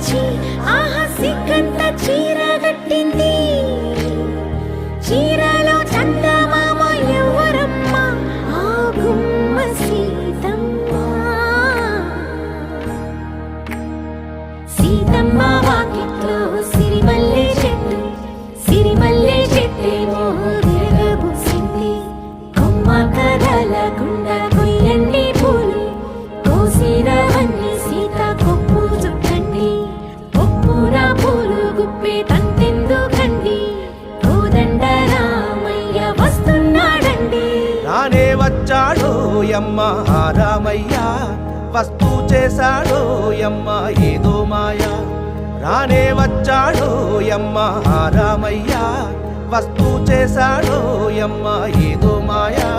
వచ్చి ఆహా సిగ్గంత చీరగట్టింది. చీరలో చందమామ ఎవరమ్మ? ఆ గుమ్మ సీతమ్మ. సీతమ్మ వాకిట్లో సిరిమల్లె చెట్టు, సిరిమల్లె చెట్టేమో విరగబూసింది. కొమ్మ కదలకుండా కొయ్యండి పూలు, కోసిరవన్నీ సీత కొప్పు చుట్టండి. కొప్పున పూలు గుప్పే తంతెందుకండి, కోదండ రామయ్య వస్తున్నాడండి. రానే వచ్చాడో యమ్మ ఆ రామయ్య, వస్తూ చేశాడో యమ్మ ఏదో మాయ. రానే వచ్చాడో యమ్మ ఆ రామయ్య, వస్తూ చేశాడో యమ్మ ఏదో మాయా.